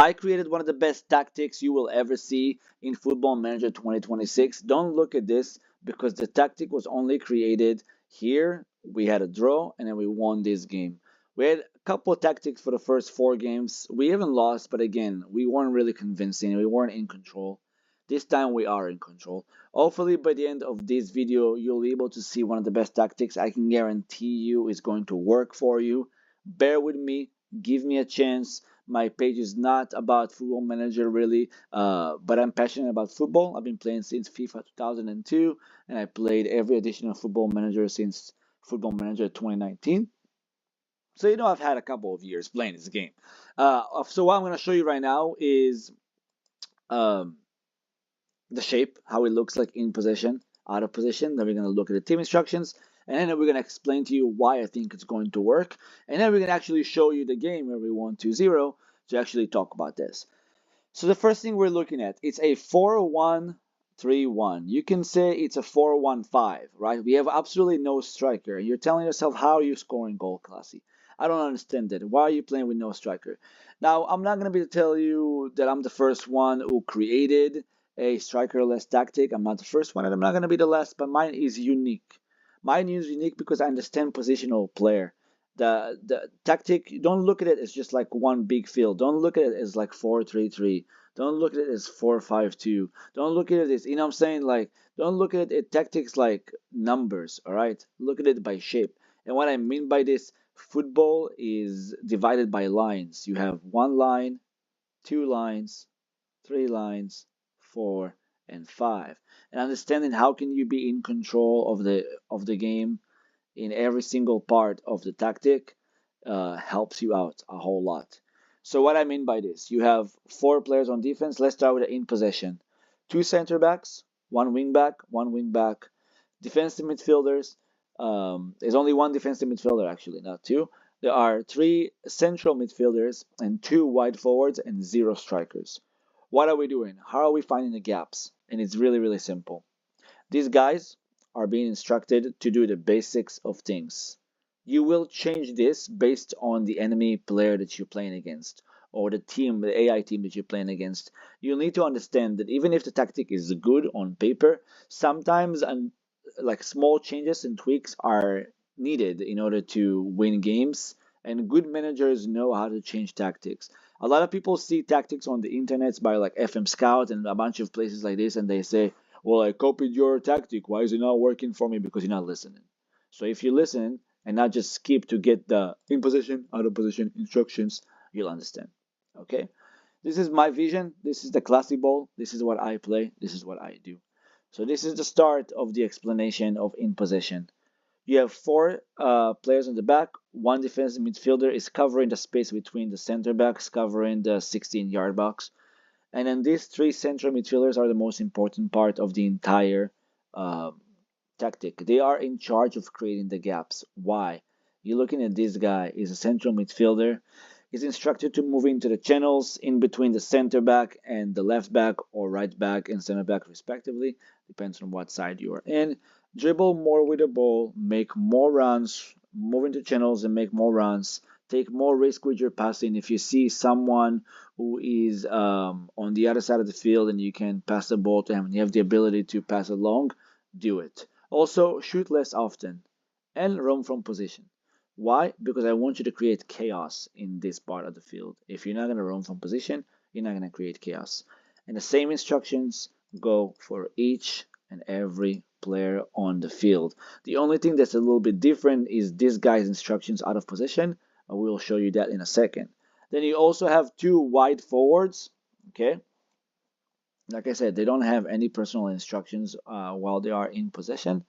I created one of the best tactics you will ever see in Football Manager 2026. Don't look at this because the tactic was only created here. We had a draw and then we won this game. We had a couple of tactics for the first 4 games. We even lost, but again, we weren't really convincing. We weren't in control. This time we are in control. Hopefully by the end of this video, you'll be able to see one of the best tactics. I can guarantee you is going to work for you. Bear with me. Give me a chance. My page is not about Football Manager really, but I'm passionate about football. I've been playing since FIFA 2002, and I played every edition of Football Manager since Football Manager 2019. So I've had a couple of years playing this game. So what I'm going to show you right now is um, the shape, how it looks like in possession, out of position. Then we're going to look at the team instructions, and then we're going to explain to you why I think it's going to work. And then we're going to actually show you the game where we won 2-0 to actually talk about this. So the first thing we're looking at, it's a 4-1-3-1. You can say it's a 4-1-5, right? We have absolutely no striker. You're telling yourself, how are you scoring goal, Classy? I don't understand that. Why are you playing with no striker? Now, I'm not going to be able to tell you that I'm the first one who created a strikerless tactic. I'm not the first one, and I'm not going to be the last, but mine is unique. Mine is unique because I understand positional player. The tactic, don't look at it as just like one big field. Don't look at it as like 4-3-3. Don't look at it as 4-5-2. Don't look at it as, I'm saying, like, don't look at it tactics like numbers, all right? Look at it by shape. And what I mean by this, football is divided by lines. You have 1 line, 2 lines, 3 lines, 4 and 5. And understanding how can you be in control of the game in every single part of the tactic helps you out a whole lot. So what I mean by this, you have 4 players on defense. Let's start with the in possession. 2 center backs, 1 wing back, 1 wing back, defensive midfielders. There's only 1 defensive midfielder actually, not 2. There are 3 central midfielders and 2 wide forwards and 0 strikers. What are we doing? How are we finding the gaps? And it's really, really simple. These guys are being instructed to do the basics of things. You will change this based on the enemy player that you're playing against or the team, the AI team that you're playing against. You'll need to understand that even if the tactic is good on paper, sometimes like small changes and tweaks are needed in order to win games, and good managers know how to change tactics. A lot of people see tactics on the internet by like FM Scout and a bunch of places like this, and they say, well, I copied your tactic. Why is it not working for me? Because you're not listening. So if you listen and not just skip to get the in position, out of position instructions, you'll understand. Okay? This is my vision. This is the classy ball. This is what I play. This is what I do. So this is the start of the explanation of in possession. You have 4 players on the back. 1 defensive midfielder is covering the space between the center backs, covering the 16-yard box. And then these 3 central midfielders are the most important part of the entire tactic. They are in charge of creating the gaps. Why? You're looking at this guy. He's a central midfielder. He's instructed to move into the channels in between the center back and the left back or right back and center back respectively. Depends on what side you are in. Dribble more with the ball, make more runs, move into channels and make more runs. Take more risk with your passing. If you see someone who is on the other side of the field and you can pass the ball to him and you have the ability to pass it long, do it. Also, shoot less often and roam from position. Why? Because I want you to create chaos in this part of the field. If you're not going to roam from position, you're not going to create chaos. And the same instructions go for each and every player on the field. The only thing that's a little bit different is this guy's instructions out of position. We'll show you that in a second. Then you also have 2 wide forwards. Okay. Like I said, they don't have any personal instructions while they are in possession.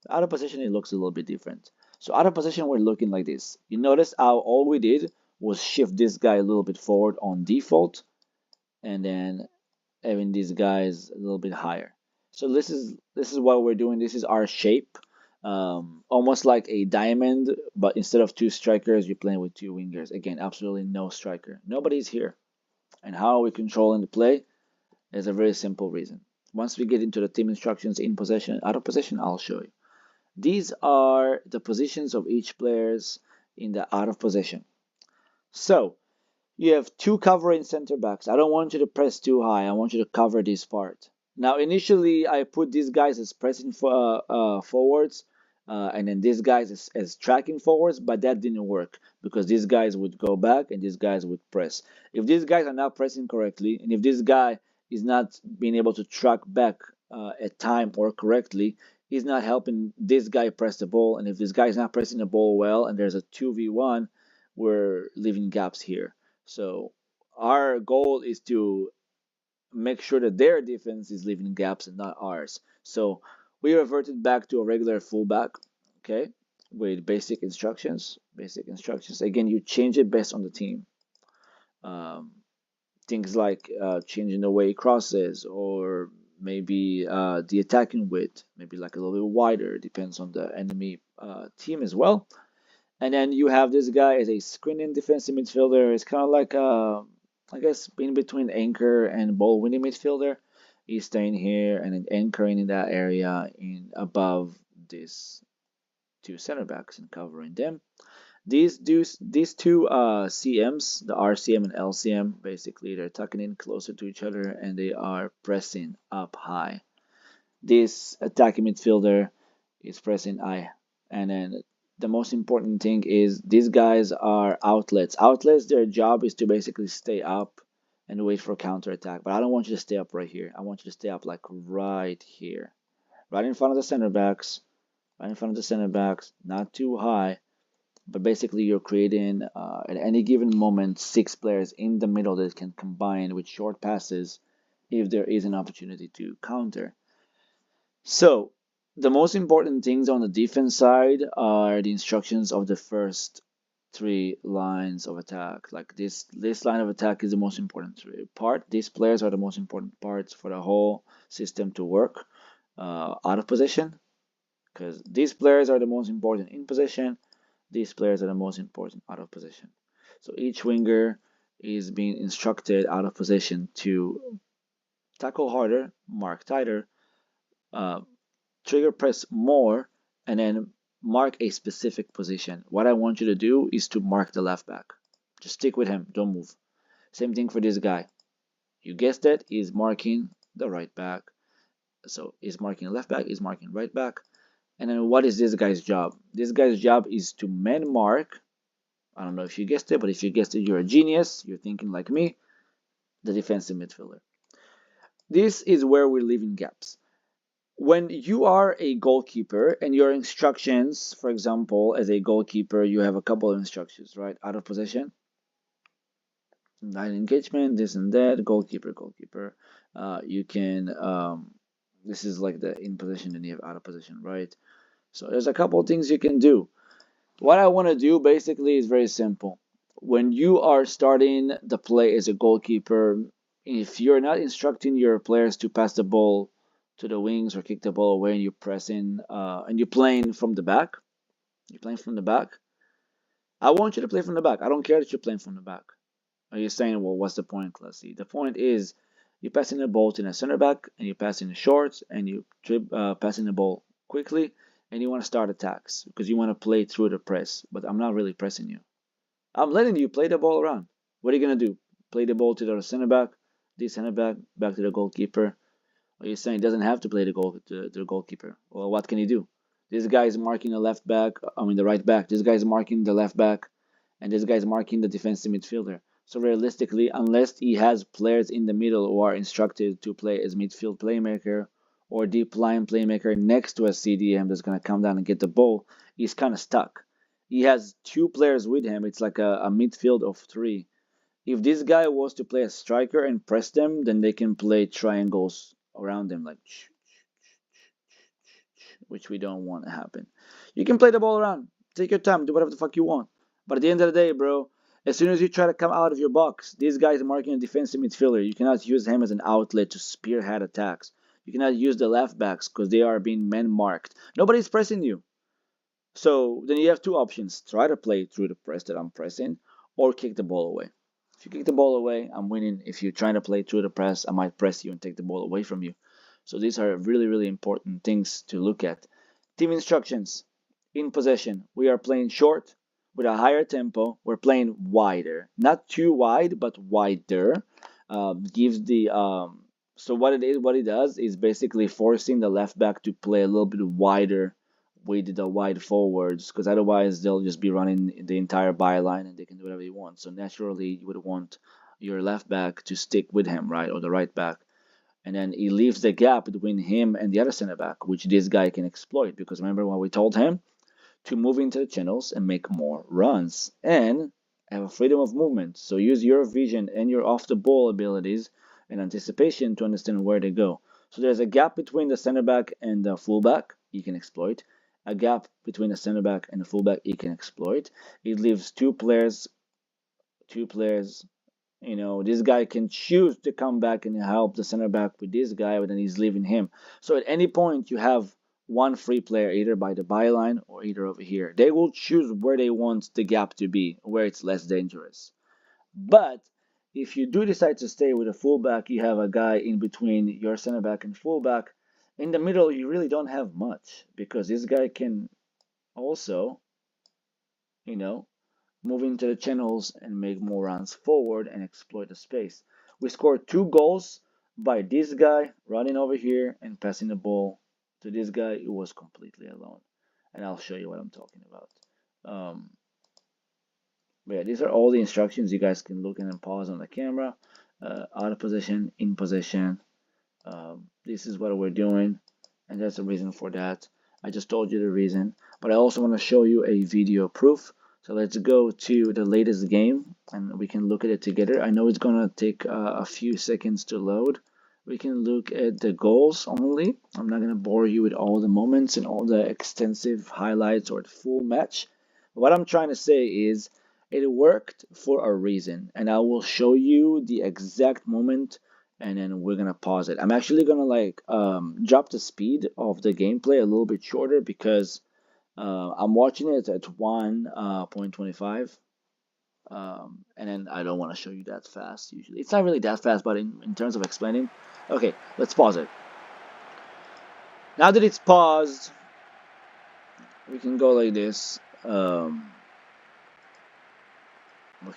Out of position, it looks a little bit different. So out of position, we're looking like this. You notice how all we did was shift this guy a little bit forward on default, and then having these guys a little bit higher. So this is what we're doing. This is our shape, almost like a diamond, but instead of 2 strikers, you're playing with 2 wingers. Again, absolutely no striker. Nobody's here. And how are we controlling the play? There's a very simple reason. Once we get into the team instructions in possession, out of possession, I'll show you. These are the positions of each players in the out of possession. So You have two covering center backs. I don't want you to press too high. I want you to cover this part. Now, initially, I put these guys as pressing forwards, and then these guys as tracking forwards, but that didn't work because these guys would go back and these guys would press. If these guys are not pressing correctly, and if this guy is not being able to track back at time or correctly, he's not helping this guy press the ball. And if this guy is not pressing the ball well, and there's a 2v1, we're leaving gaps here. So our goal is to make sure that their defense is leaving gaps and not ours. So we reverted back to a regular fullback, okay, with basic instructions. Basic instructions. Again, you change it based on the team. Um, Things like changing the way he crosses, or maybe the attacking width, maybe like a little bit wider, depends on the enemy team as well. And then you have this guy as a screening defensive midfielder. It's kind of like, I guess, in between anchor and ball winning midfielder. He's staying here and then anchoring in that area in above these two center backs and covering them. These two CMs, the RCM and LCM, basically they're tucking in closer to each other and they are pressing up high. This attacking midfielder is pressing high, and then the most important thing is these guys are outlets. Outlets, their job is to basically stay up and wait for counter attack. But I don't want you to stay up right here. I want you to stay up like right here, right in front of the center backs, right in front of the center backs, not too high. But basically, you're creating at any given moment 6 players in the middle that can combine with short passes if there is an opportunity to counter. So the most important things on the defense side are the instructions of the first 3 lines of attack. Like this line of attack is the most important part. These players are the most important parts for the whole system to work. Out of position, because these players are the most important in position. These players are the most important out of position. So each winger is being instructed out of position to tackle harder, mark tighter, uh, trigger press more, and then mark a specific position. What I want you to do is to mark the left back. Just stick with him, don't move. Same thing for this guy. You guessed it, he's marking the right back. So he's marking left back, he's marking right back. And then what is this guy's job? This guy's job is to man mark. I don't know if you guessed it, but if you guessed it, you're a genius. You're thinking like me, the defensive midfielder. This is where we're leaving gaps. When you are a goalkeeper and your instructions, for example, as a goalkeeper, you have a couple of instructions, right? Out of position, line engagement, this and that, goalkeeper. You can, this is like the in position and you have out of position, right? So there's a couple of things you can do. What I want to do basically is very simple. When you are starting the play as a goalkeeper, if you're not instructing your players to pass the ball to the wings or kick the ball away and you're pressing and you're playing from the back, I want you to play from the back. I don't care that you're playing from the back. Are you saying, well, what's the point, Classy? The point is you're passing the ball to the center back and you're passing the shorts and you passing the ball quickly and you want to start attacks because you want to play through the press. But I'm not really pressing you. I'm letting you play the ball around. What are you going to do? Play the ball to the center back, back to the goalkeeper. Are you saying it doesn't have to play to the goalkeeper? Well, what can he do? This guy is marking the left back, the right back. This guy is marking the left back, and this guy is marking the defensive midfielder. So realistically, unless he has players in the middle who are instructed to play as midfield playmaker or deep line playmaker next to a CDM that's going to come down and get the ball, he's kind of stuck. He has 2 players with him. It's like a midfield of 3. If this guy was to play a striker and press them, then they can play triangles around them, like, which we don't want to happen. You can play the ball around. Take your time. Do whatever the fuck you want. But at the end of the day, bro, as soon as you try to come out of your box, this guy is marking a defensive midfielder. You cannot use him as an outlet to spearhead attacks. You cannot use the left backs because they are being man marked. Nobody's pressing you. So then you have 2 options. Try to play through the press that I'm pressing or kick the ball away. If you kick the ball away, I'm winning. If you're trying to play through the press, I might press you and take the ball away from you. So these are really, really important things to look at. Team instructions. In possession, we are playing short. with a higher tempo. We're playing wider, not too wide, but wider. Gives the So what it does is basically forcing the left back to play a little bit wider with the wide forwards, because otherwise they'll just be running the entire byline and they can do whatever they want. So naturally, you would want your left back to stick with him, right, or the right back, and then he leaves the gap between him and the other center back, which this guy can exploit. Because remember what we told him? To move into the channels and make more runs and have a freedom of movement. So use your vision and your off the ball abilities and anticipation to understand where to go. So there's a gap between the center back and the fullback, you can exploit. A gap between the center back and the fullback, you can exploit. It leaves two players. This guy can choose to come back and help the center back with this guy, but then he's leaving him. So at any point, you have one free player either by the byline or either over here. They will choose where they want the gap to be, where it's less dangerous. But if you do decide to stay with a fullback, you have a guy in between your center back and fullback. In the middle, you really don't have much, because this guy can also, move into the channels and make more runs forward and exploit the space. We scored 2 goals by this guy running over here and passing the ball to this guy who was completely alone. And I'll show you what I'm talking about. But yeah, these are all the instructions. You guys can look and pause on the camera. Out of position, in position. This is what we're doing, and that's the reason for that. I just told you the reason, but I also want to show you a video proof. So let's go to the latest game and we can look at it together. I know it's gonna take a few seconds to load. We can look at the goals only. I'm not gonna bore you with all the moments and all the extensive highlights or the full match. What I'm trying to say is it worked for a reason, and I will show you the exact moment and then we're gonna pause it. I'm actually gonna drop the speed of the gameplay a little bit shorter because I'm watching it at 1.25, and then I don't want to show you that fast. Usually it's not really that fast, but in terms of explaining. Okay, let's pause it. Now that it's paused, we can go like this. We can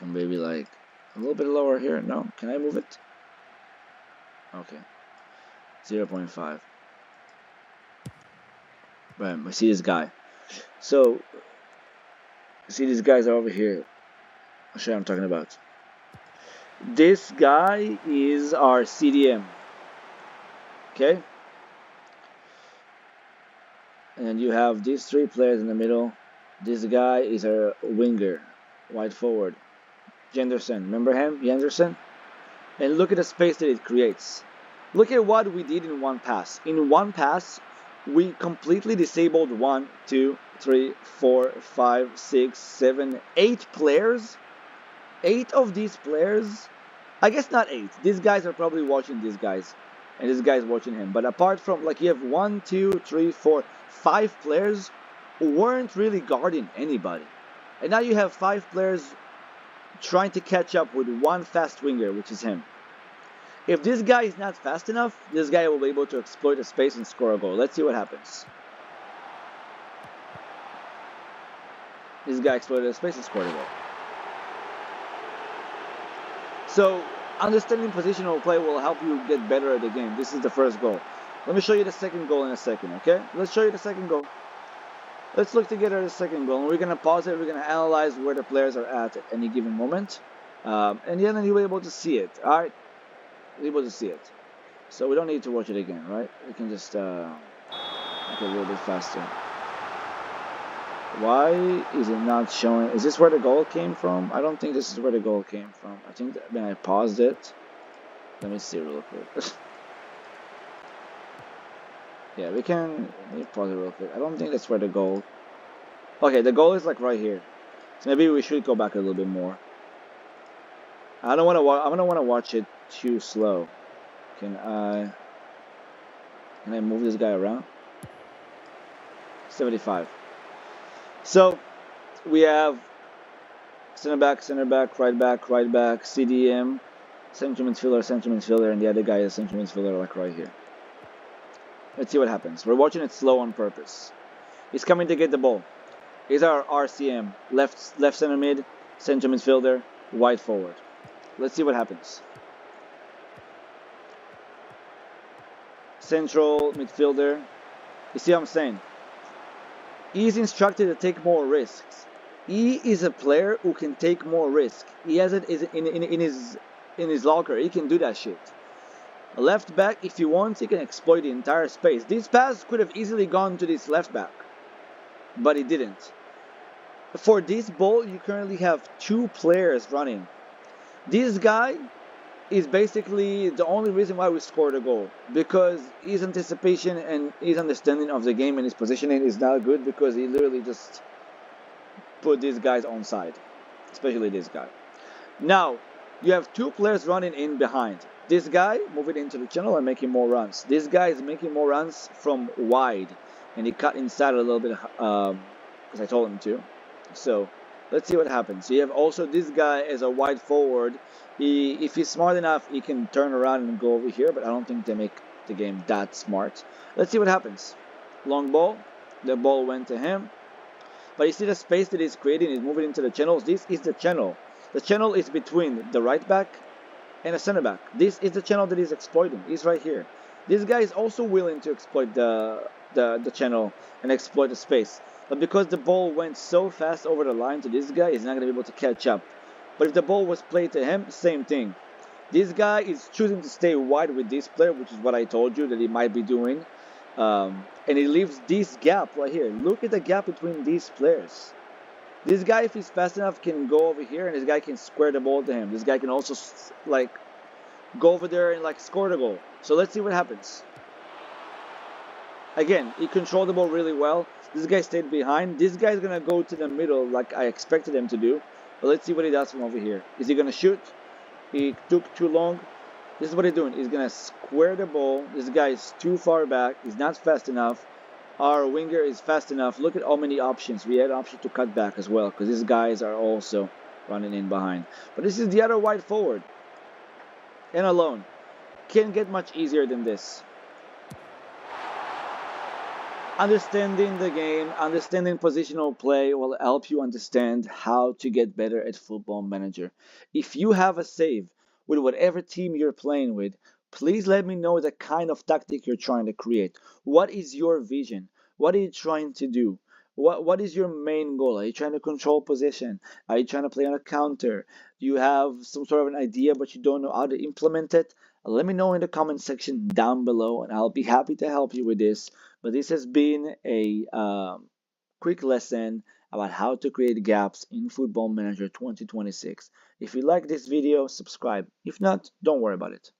maybe like a little bit lower here. No, can I move it? Okay, 0.5. Right, I see this guy. So, see these guys are over here. I'll show you what I'm talking about. This guy is our CDM. Okay? And then you have these 3 players in the middle. This guy is our winger, wide forward. Jenderson. Remember him? Jenderson? And look at the space that it creates. Look at what we did in one pass. In one pass, we completely disabled 1, 2, 3, 4, 5, 6, 7, 8 players. 8 of these players, I guess not 8. These guys are probably watching these guys, and this guy's watching him. But apart from, you have 1, 2, 3, 4, 5 players who weren't really guarding anybody. And now you have 5 players trying to catch up with one fast winger, which is him. If this guy is not fast enough, this guy will be able to exploit the space and score a goal. Let's see what happens. This guy exploited the space and scored a goal. So, understanding positional play will help you get better at the game. This is the first goal. Let me show you the second goal in a second, okay? Let's show you the second goal. Let's look together at the second goal. And we're going to pause it. We're going to analyze where the players are at any given moment. And then you'll be able to see it, alright? Able to see it, so we don't need to watch it again, right? We can just make it a little bit faster. Why is it not showing? Is this where the goal came from? I don't think this is where the goal came from. I think that when I paused it, let me see real quick. Yeah, let me pause it real quick. I don't think that's where the goal. Okay, the goal is right here. So maybe we should go back a little bit more. I don't want to. I don't want to watch it too slow. Can I move this guy around? 75. So we have center back, right back, CDM, central midfielder, and the other guy is central midfielder, right here. Let's see what happens. We're watching it slow on purpose. He's coming to get the ball. Here's our RCM, left center mid, center midfielder, wide forward. Let's see what happens. Central midfielder. You see what I'm saying? He is instructed to take more risks. He is a player who can take more risk. He has it in his locker. He can do that shit. A left back, if he wants, he can exploit the entire space. This pass could have easily gone to this left back, but he didn't. For this ball, you currently have 2 players running. This guy is basically the only reason why we scored a goal, because his anticipation and his understanding of the game and his positioning is not good, because he literally just put these guys on side, especially this guy. Now, you have 2 players running in behind. This guy moving into the channel and making more runs. This guy is making more runs from wide, and he cut inside a little bit because I told him to. So let's see what happens. You have also this guy as a wide forward. If he's smart enough, he can turn around and go over here, but I don't think they make the game that smart. Let's see what happens. Long ball. The ball went to him. But you see the space that he's creating. He's moving into the channels. This is the channel. The channel is between the right back and a center back. This is the channel that he's exploiting. He's right here. This guy is also willing to exploit the channel and exploit the space. But because the ball went so fast over the line to this guy, he's not going to be able to catch up. But if the ball was played to him, same thing. This guy is choosing to stay wide with this player, which is what I told you that he might be doing. And he leaves this gap right here. Look at the gap between these players. This guy, if he's fast enough, can go over here, and this guy can square the ball to him. This guy can also like go over there and like score the goal. So let's see what happens. Again, he controlled the ball really well. This guy stayed behind. This guy's gonna go to the middle like I expected him to do. But let's see what he does from over here. Is he gonna shoot? He took too long. This is what he's doing. He's gonna square the ball. This guy is too far back. He's not fast enough. Our winger is fast enough. Look at how many options. We had option to cut back as well, because these guys are also running in behind. But this is the other wide forward. And alone. Can't get much easier than this. Understanding the game, understanding positional play will help you understand how to get better at Football Manager. If you have a save with whatever team you're playing with, please let me know the kind of tactic you're trying to create. What is your vision? What are you trying to do? What is your main goal? Are you trying to control possession? Are you trying to play on a counter? Do you have some sort of an idea but you don't know how to implement it? Let me know in the comment section down below, and I'll be happy to help you with this. But this has been a quick lesson about how to create gaps in Football Manager 2026. If you like this video, subscribe. If not, don't worry about it.